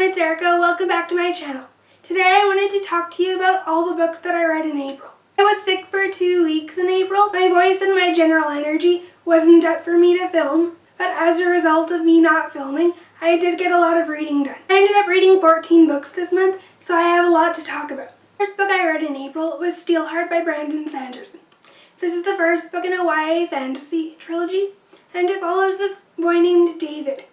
it's Erica. Welcome back to my channel. Today I wanted to talk to you about all the books that I read in April. I was sick for 2 weeks in April. My voice and my general energy wasn't up for me to film, but as a result of me not filming, I did get a lot of reading done. I ended up reading 14 books this month, so I have a lot to talk about. The first book I read in April was Steelheart by Sanderson. This is the first book in a YA fantasy trilogy, and it follows this boy named David,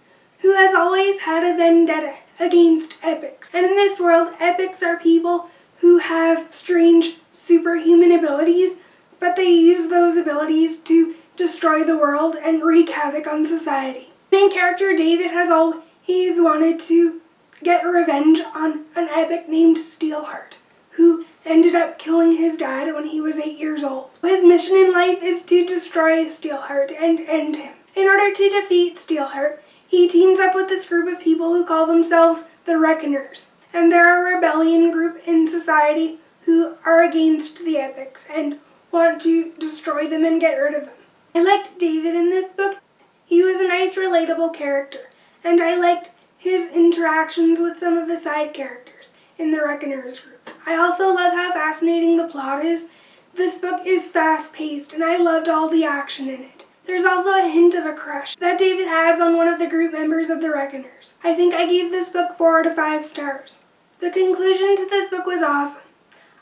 who has always had a vendetta against epics. And in this world, epics are people who have strange superhuman abilities, but they use those abilities to destroy the world and wreak havoc on society. The main character, David, has always wanted to get revenge on an epic named Steelheart, who ended up killing his dad when he was 8 years old. His mission in life is to destroy Steelheart and end him. In order to defeat Steelheart, he teams up with this group of people who call themselves the Reckoners, and they're a rebellion group in society who are against the epics and want to destroy them and get rid of them. I liked David in this book. He was a nice, relatable character, and I liked his interactions with some of the side characters in the Reckoners group. I also love how fascinating the plot is. This book is fast-paced, and I loved all the action in it. There's also a hint of a crush that David has on one of the group members of the Reckoners. I think I gave this book 4 out of 5 stars. The conclusion to this book was awesome.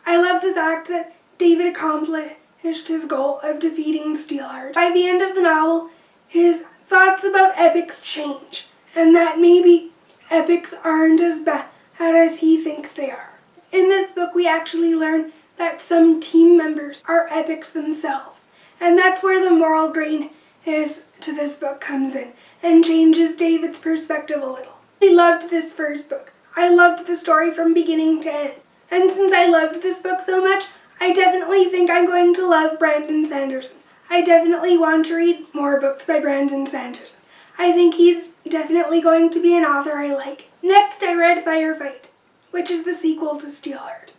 I love the fact that David accomplished his goal of defeating Steelheart. By the end of the novel, his thoughts about epics change, and that maybe epics aren't as bad as he thinks they are. In this book, we actually learn that some team members are epics themselves, and that's where the moral grain to this book comes in and changes David's perspective a little. I loved this first book. I loved the story from beginning to end. And since I loved this book so much, I definitely think I'm going to love Sanderson. I definitely want to read more books by Sanderson. I think he's definitely going to be an author I like. Next, I read Firefight, which is the sequel to Steelheart.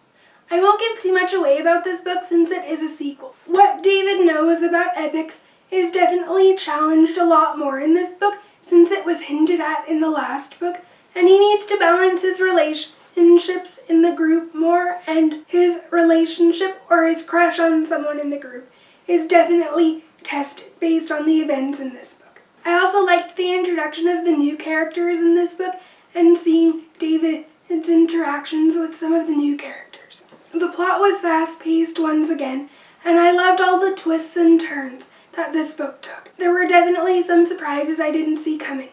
I won't give too much away about this book since it is a sequel. What David knows about epics is definitely challenged a lot more in this book since it was hinted at in the last book, and he needs to balance his relationships in the group more, and his relationship or his crush on someone in the group is definitely tested based on the events in this book. I also liked the introduction of the new characters in this book and seeing David's interactions with some of the new characters. The plot was fast-paced once again, and I loved all the twists and turns that this book took. There were definitely some surprises I didn't see coming.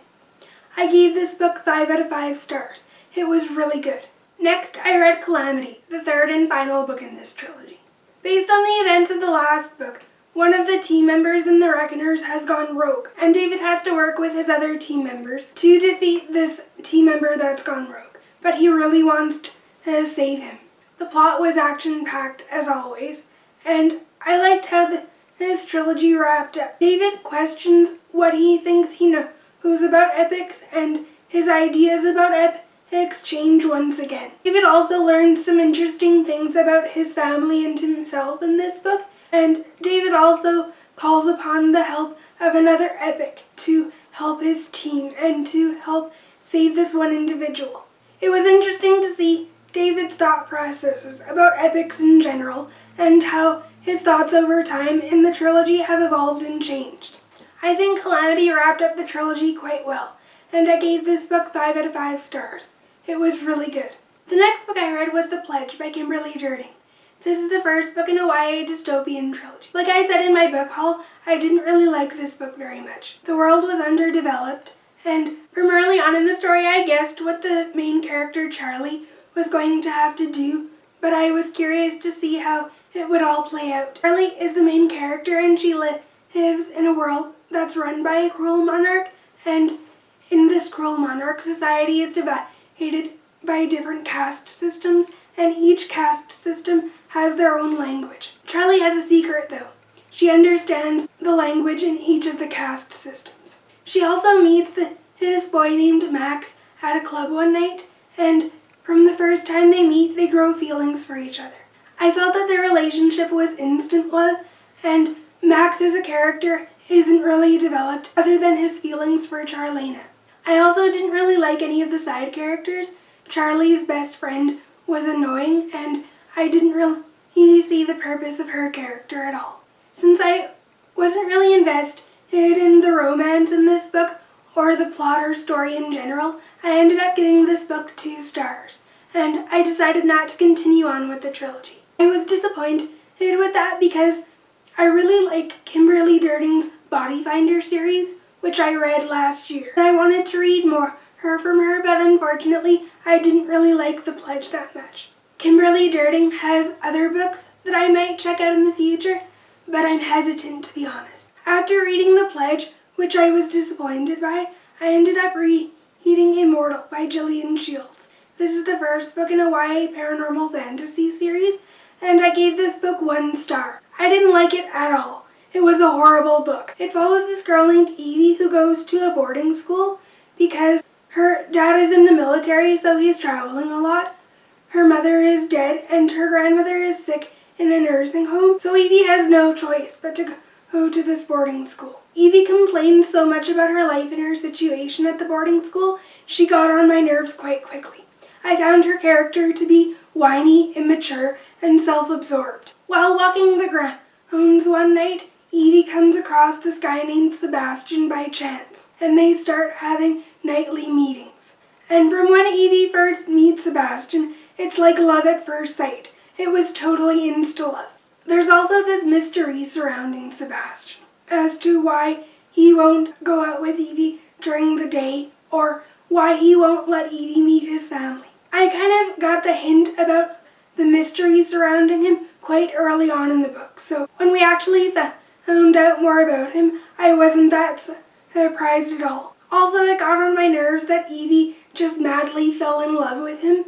I gave this book 5 out of 5 stars. It was really good. Next, I read Calamity, the third and final book in this trilogy. Based on the events of the last book, one of the team members in the Reckoners has gone rogue, and David has to work with his other team members to defeat this team member that's gone rogue, but he really wants to save him. The plot was action-packed as always, and I liked how this trilogy wrapped up. David questions what he thinks he knows about epics, and his ideas about epics change once again. David also learns some interesting things about his family and himself in this book, and David also calls upon the help of another epic to help his team and to help save this one individual. It was interesting to see David's thought processes about epics in general and how his thoughts over time in the trilogy have evolved and changed. I think Calamity wrapped up the trilogy quite well, and I gave this book 5 out of 5 stars. It was really good. The next book I read was The Pledge by Kimberly Derting. This is the first book in a YA dystopian trilogy. Like I said in my book haul, I didn't really like this book very much. The world was underdeveloped, and from early on in the story I guessed what the main character, Charlie, was going to have to do, but I was curious to see how it would all play out. Charlie is the main character, and she lives in a world that's run by a cruel monarch, and in this cruel monarch, society is divided by different caste systems, and each caste system has their own language. Charlie has a secret though. She understands the language in each of the caste systems. She also meets this boy named Max at a club one night, and from the first time they meet, they grow feelings for each other. I felt that their relationship was instant love, and Max as a character isn't really developed other than his feelings for Charlena. I also didn't really like any of the side characters Charlie's best friend was annoying, and I didn't really see the purpose of her character at all. Since I wasn't really invested in the romance in this book or the plot or story in general, I ended up giving this book 2 stars, and I decided not to continue on with the trilogy. I was disappointed with that because I really like Kimberly Derting's Body Finder series, which I read last year. I wanted to read more from her, but unfortunately I didn't really like The Pledge that much. Kimberly Derting has other books that I might check out in the future, but I'm hesitant to be honest. After reading The Pledge, which I was disappointed by, I ended up reading Immortal by Gillian. This is the first book in a YA paranormal fantasy series, and I gave this book 1 star. I didn't like it at all. It was a horrible book. It follows this girl named Evie who goes to a boarding school because her dad is in the military, so he's traveling a lot. Her mother is dead and her grandmother is sick in a nursing home, so Evie has no choice but to go to this boarding school. Evie complains so much about her life and her situation at the boarding school, she got on my nerves quite quickly. I found her character to be whiny, immature, and self-absorbed. While walking the grounds one night, Evie comes across this guy named Sebastian by chance, and they start having nightly meetings. And from when Evie first meets Sebastian, it's like love at first sight. It was totally insta-love. There's also this mystery surrounding Sebastian as to why he won't go out with Evie during the day or why he won't let Evie meet his family. I kind of got the hint about the mystery surrounding him quite early on in the book, so when we actually found out more about him, I wasn't that surprised at all. Also, it got on my nerves that Evie just madly fell in love with him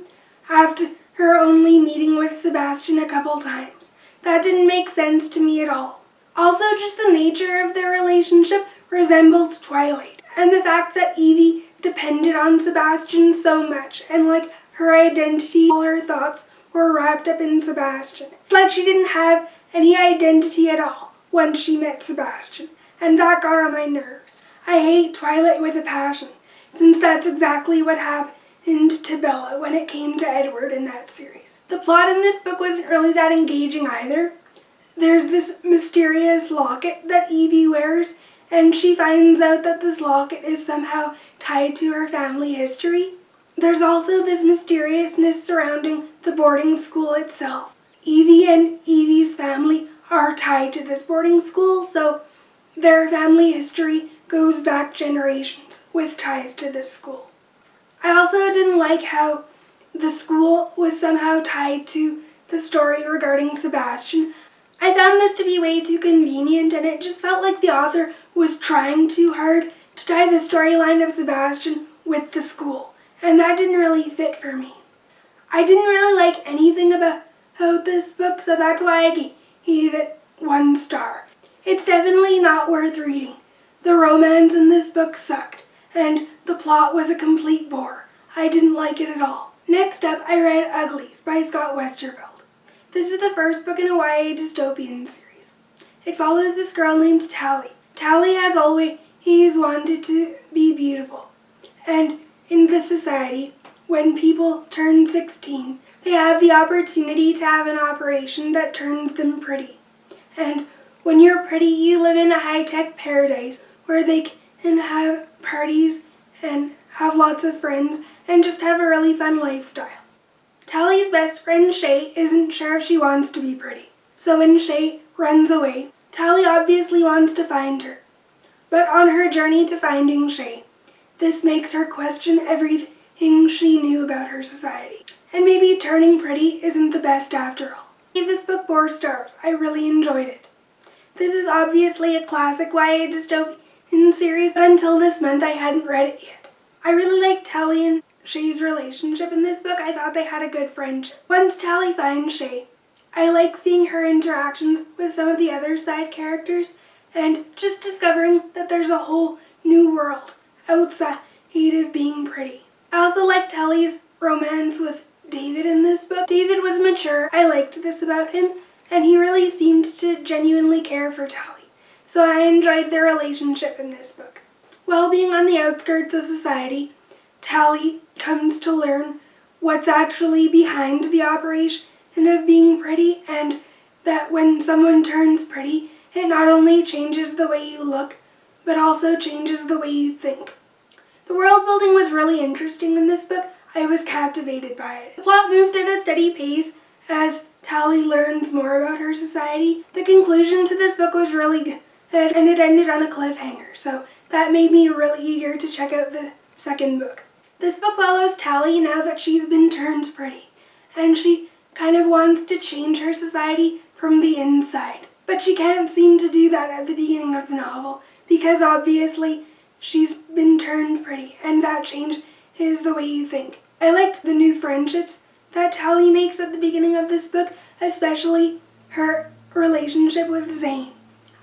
after her only meeting with Sebastian a couple times. That didn't make sense to me at all. Also, just the nature of their relationship resembled Twilight, and the fact that Evie depended on Sebastian so much, and like her identity, all her thoughts were wrapped up in Sebastian. It's like she didn't have any identity at all once she met Sebastian, and that got on my nerves. I hate Twilight with a passion, since that's exactly what happened to Bella when it came to Edward in that series. The plot in this book wasn't really that engaging either. There's this mysterious locket that Evie wears, and she finds out that this locket is somehow tied to her family history. There's also this mysteriousness surrounding the boarding school itself. Evie and Evie's family are tied to this boarding school, so their family history goes back generations with ties to this school. I also didn't like how the school was somehow tied to the story regarding Sebastian. I found this to be way too convenient, and it just felt like the author was trying too hard to tie the storyline of Sebastian with the school, and that didn't really fit for me. I didn't really like anything about this book, so that's why I gave it 1 star. It's definitely not worth reading. The romance in this book sucked, and the plot was a complete bore. I didn't like it at all. Next up, I read Uglies by Scott Westerfeld. This is the first book in a YA dystopian series. It follows this girl named Tally. Tally has always wanted to be beautiful, and in this society, when people turn 16, they have the opportunity to have an operation that turns them pretty. And when you're pretty, you live in a high-tech paradise where they can have parties and have lots of friends and just have a really fun lifestyle. Tally's best friend Shay isn't sure if she wants to be pretty, so when Shay runs away, Tally obviously wants to find her. But on her journey to finding Shay, this makes her question everything she knew about her society. And maybe turning pretty isn't the best after all. I gave this book 4 stars. I really enjoyed it. This is obviously a classic YA dystopian series, but until this month I hadn't read it yet. I really liked Tally and Shay's relationship in this book. I thought they had a good friendship. Once Tally finds Shay, I like seeing her interactions with some of the other side characters and just discovering that there's a whole new world outside of being pretty. I also liked Tally's romance with David in this book. David was mature. I liked this about him, and he really seemed to genuinely care for Tally. So I enjoyed their relationship in this book. While being on the outskirts of society, Tally comes to learn what's actually behind the operation of being pretty, and that when someone turns pretty, it not only changes the way you look, but also changes the way you think. The world building was really interesting in this book. I was captivated by it. The plot moved at a steady pace as Tally learns more about her society. The conclusion to this book was really good, and it ended on a cliffhanger, so that made me really eager to check out the second book. This book follows Tally now that she's been turned pretty, and she kind of wants to change her society from the inside. But she can't seem to do that at the beginning of the novel, because obviously she's been turned pretty, and that change is the way you think. I liked the new friendships that Tally makes at the beginning of this book, especially her relationship with Zane.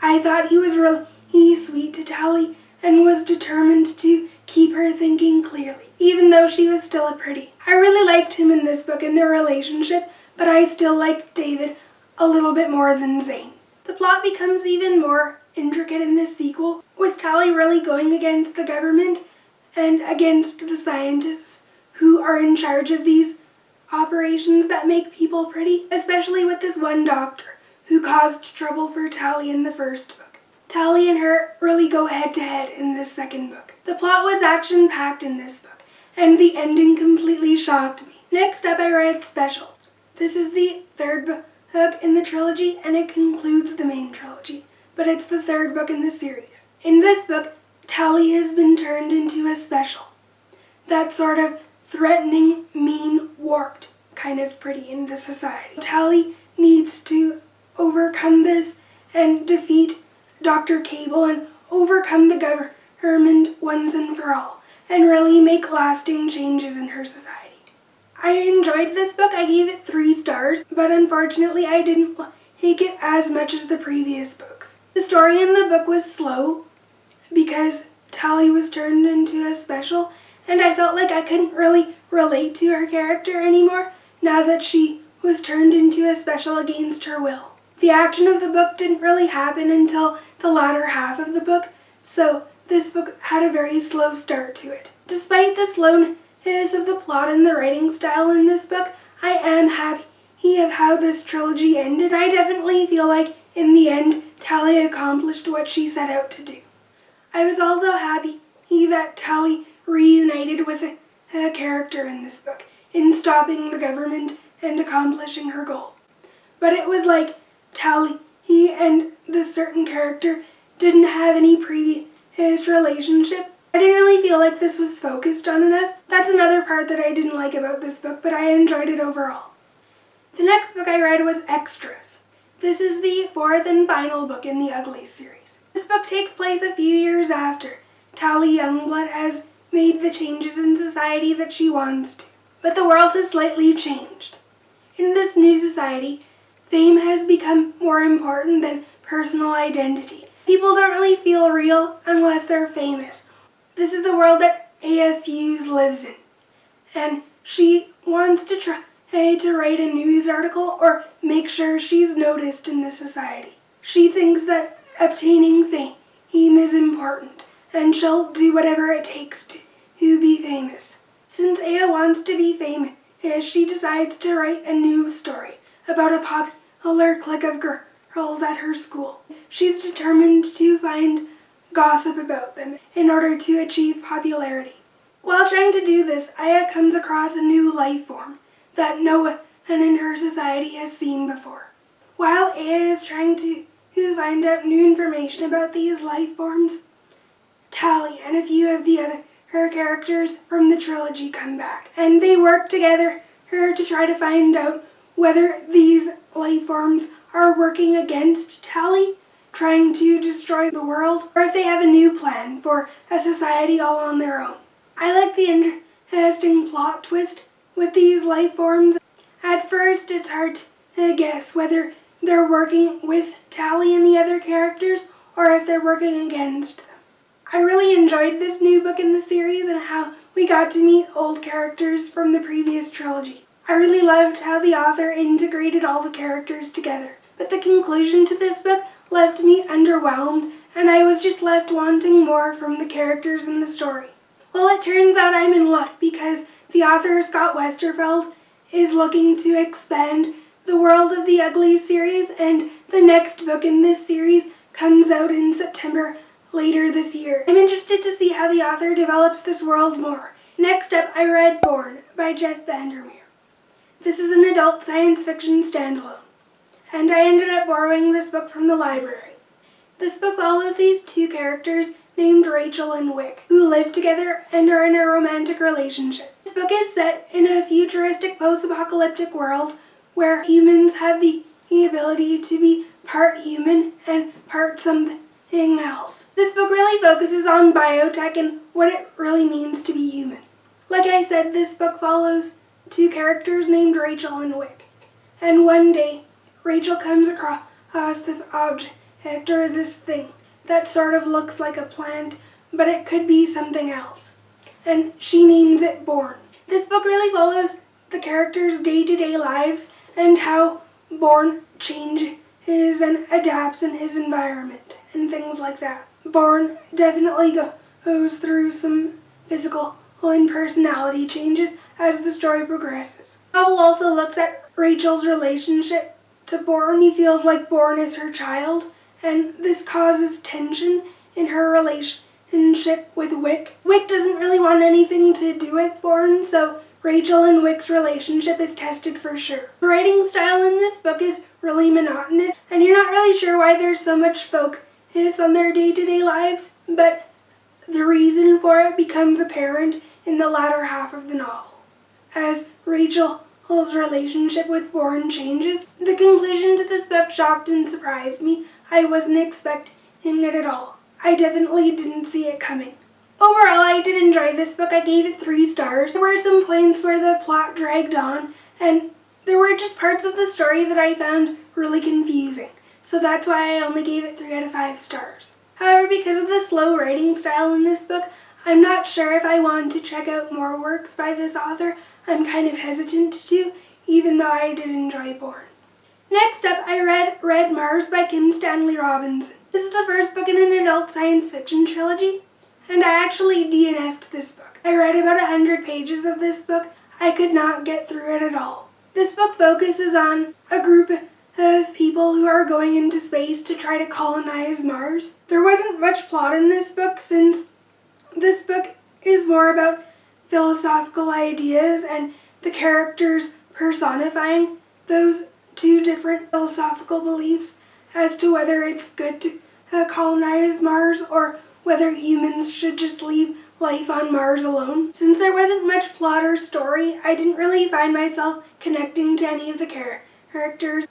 I thought he was really sweet to Tally and was determined to keep her thinking clearly, even though she was still a pretty. I really liked him in this book and their relationship, but I still liked David a little bit more than Zane. The plot becomes even more intricate in this sequel, with Tally really going against the government and against the scientists who are in charge of these operations that make people pretty, especially with this one doctor who caused trouble for Tally in the first book. Tally and her really go head to head in this second book. The plot was action-packed in this book, and the ending completely shocked me. Next up, I read Specials. This is the third book in the trilogy, and it concludes the main trilogy, but it's the third book in the series. In this book, Tally has been turned into a special. That sort of threatening, mean, warped kind of pretty in the society. Tally needs to overcome this and defeat Dr. Cable and overcome the government once and for all, and really make lasting changes in her society. I enjoyed this book. I gave it 3 stars, but unfortunately I didn't like it as much as the previous books. The story in the book was slow because Tally was turned into a special, and I felt like I couldn't really relate to her character anymore now that she was turned into a special against her will. The action of the book didn't really happen until the latter half of the book, so this book had a very slow start to it. Despite the slowness of the plot and the writing style in this book, I am happy of how this trilogy ended. I definitely feel like in the end, Tally accomplished what she set out to do. I was also happy that Tally reunited with a character in this book in stopping the government and accomplishing her goal. But it was like Tally and this certain character didn't have any previous relationship. I didn't really feel like this was focused on enough. That's another part that I didn't like about this book, but I enjoyed it overall. The next book I read was Extras. This is the 4th and final book in the Uglies series. This book takes place a few years after Tally Youngblood has made the changes in society that she wants to. But the world has slightly changed. In this new society, fame has become more important than personal identity. People don't really feel real unless they're famous. This is the world that A.F. Hughes lives in, and she wants to try to write a news article or make sure she's noticed in this society. She thinks that obtaining fame is important, and she'll do whatever it takes to be famous. Since Aya wants to be famous, she decides to write a news story about a popular clique of girls at her school. She's determined to find gossip about them in order to achieve popularity. While trying to do this, Aya comes across a new life form that no one in her society has seen before. While Aya is trying to find out new information about these life forms, Tally and a few of her characters from the trilogy come back, and they work together to try to find out whether these life forms are working against Tally, trying to destroy the world, or if they have a new plan for a society all on their own. I like the interesting plot twist with these life forms. At first, it's hard to guess whether they're working with Tally and the other characters, or if they're working against them. I really enjoyed this new book in the series and how we got to meet old characters from the previous trilogy. I really loved how the author integrated all the characters together. But the conclusion to this book left me underwhelmed, and I was just left wanting more from the characters in the story. Well, it turns out I'm in luck because The author, Scott Westerfeld, is looking to expand the world of the Uglies series, and the next book in this series comes out in September later this year. I'm interested to see how the author develops this world more. Next up, I read Borne by VanderMeer. This is an adult science fiction standalone, and I ended up borrowing this book from the library. This book follows these two characters named Rachel and Wick, who live together and are in a romantic relationship. This book is set in a futuristic post-apocalyptic world where humans have the ability to be part human and part something else. This book really focuses on biotech and what it really means to be human. Like I said, this book follows two characters named Rachel and Wick. And one day, Rachel comes across this object or this thing that sort of looks like a plant, but it could be something else. And she names it Borne. This book really follows the characters' day-to-day lives and how Borne changes and adapts in his environment and things like that. Borne definitely goes through some physical and personality changes as the story progresses. The novel also looks at Rachel's relationship to Borne. He feels like Borne is her child, and this causes tension in her relationship with Wick. Wick doesn't really want anything to do with Borne, so Rachel and Wick's relationship is tested for sure. The writing style in this book is really monotonous, and you're not really sure why there's so much focus on their day-to-day lives, but the reason for it becomes apparent in the latter half of the novel. As Rachel's relationship with Borne changes, the conclusion to this book shocked and surprised me. I wasn't expecting it at all. I definitely didn't see it coming. Overall, I did enjoy this book. I gave it 3 stars. There were some points where the plot dragged on, and there were just parts of the story that I found really confusing. So that's why I only gave it 3 out of 5 stars. However, because of the slow writing style in this book, I'm not sure if I want to check out more works by this author. I'm kind of hesitant to, even though I did enjoy Borne. Next up, I read Red Mars by Kim Stanley Robinson. This is the first book in an adult science fiction trilogy, and I actually DNF'd this book. I read about 100 pages of this book. I could not get through it at all. This book focuses on a group of people who are going into space to try to colonize Mars. There wasn't much plot in this book since this book is more about philosophical ideas and the characters personifying those two different philosophical beliefs as to whether it's good to colonize Mars or whether humans should just leave life on Mars alone. Since there wasn't much plot or story, I didn't really find myself connecting to any of the characters.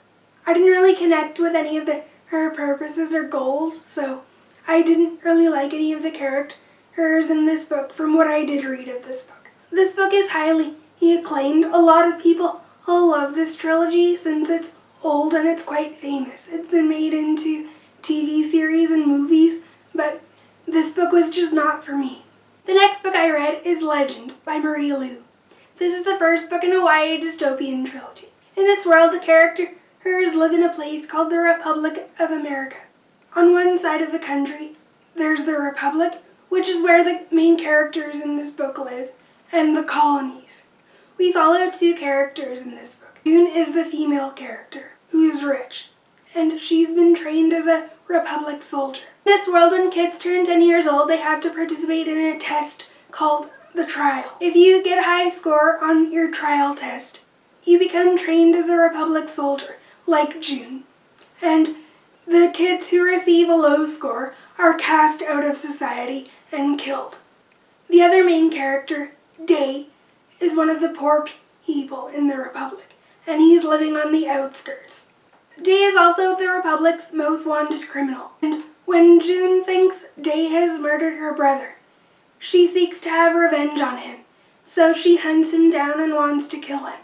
I didn't really connect with any of their purposes or goals, so I didn't really like any of the characters in this book from what I did read of this book. This book is highly acclaimed. A lot of people love this trilogy since it's old and it's quite famous. It's been made into TV series and movies, but this book was just not for me. The next book I read is Legend by Marie Lu. This is the first book in a YA dystopian trilogy. In this world, the characters live in a place called the Republic of America. On one side of the country, there's the Republic, which is where the main characters in this book live, and the colonies. We follow 2 characters in this book. June is the female character, who is rich, and she's been trained as a Republic soldier. In this world, when kids turn 10 years old, they have to participate in a test called the trial. If you get a high score on your trial test, you become trained as a Republic soldier, like June. And the kids who receive a low score are cast out of society and killed. The other main character, Day, is one of the poor people in the Republic, and he's living on the outskirts. Day is also the Republic's most wanted criminal, and when June thinks Day has murdered her brother, she seeks to have revenge on him, so she hunts him down and wants to kill him.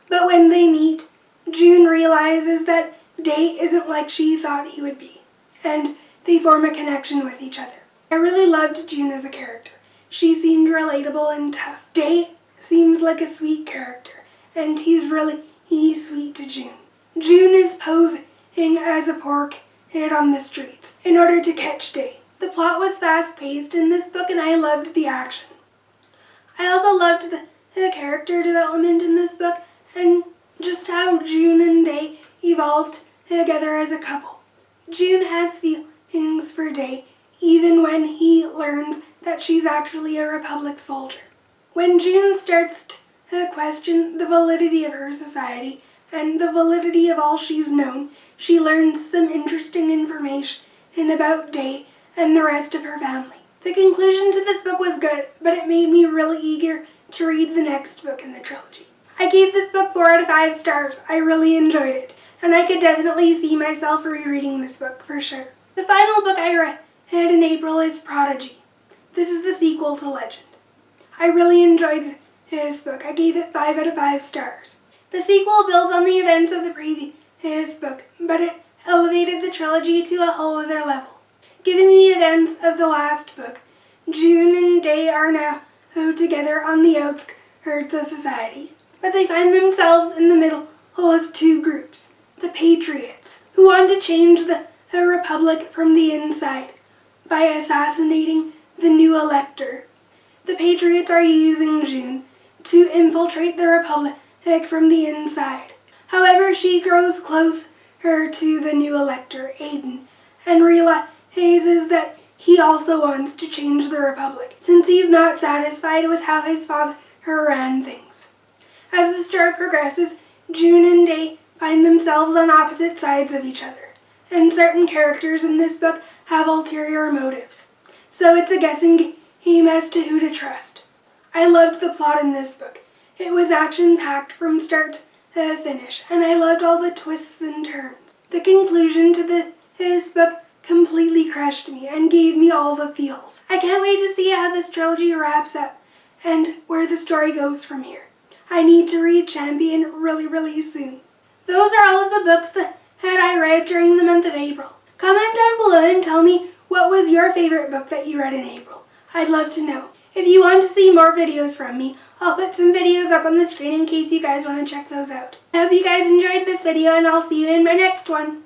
But when they meet, June realizes that Day isn't like she thought he would be, and they form a connection with each other. I really loved June as a character. She seemed relatable and tough. Day seems like a sweet character, and he's really sweet to June. June is posing as a poor kid on the streets in order to catch Day. The plot was fast-paced in this book, and I loved the action. I also loved the character development in this book and just how June and Day evolved together as a couple. June has feelings for Day even when he learns that she's actually a Republic soldier. When June starts to question the validity of her society and the validity of all she's known, she learns some interesting information about Day and the rest of her family. The conclusion to this book was good, but it made me really eager to read the next book in the trilogy. I gave this book 4 out of 5 stars. I really enjoyed it, and I could definitely see myself rereading this book for sure. The final book I read in April is Prodigy. This is the sequel to Legend. I really enjoyed this book. I gave it 5 out of 5 stars. The sequel builds on the events of the previous book, but it elevated the trilogy to a whole other level. Given the events of the last book, June and Day are now together on the outskirts of society, but they find themselves in the middle of 2 groups. The Patriots, who want to change the Republic from the inside by assassinating the new elector. The Patriots are using June to infiltrate the Republic from the inside. However, she grows closer to the new elector, Aiden, and realizes that he also wants to change the Republic, since he's not satisfied with how his father ran things. As the story progresses, June and Day find themselves on opposite sides of each other, and certain characters in this book have ulterior motives, so it's a guessing game as to who to trust. I loved the plot in this book. It was action-packed from start to finish, and I loved all the twists and turns. The conclusion to this book completely crushed me and gave me all the feels. I can't wait to see how this trilogy wraps up and where the story goes from here. I need to read Champion really soon. Those are all of the books that I read during the month of April. Comment down below and tell me what was your favorite book that you read in April. I'd love to know. If you want to see more videos from me, I'll put some videos up on the screen in case you guys want to check those out. I hope you guys enjoyed this video, and I'll see you in my next one.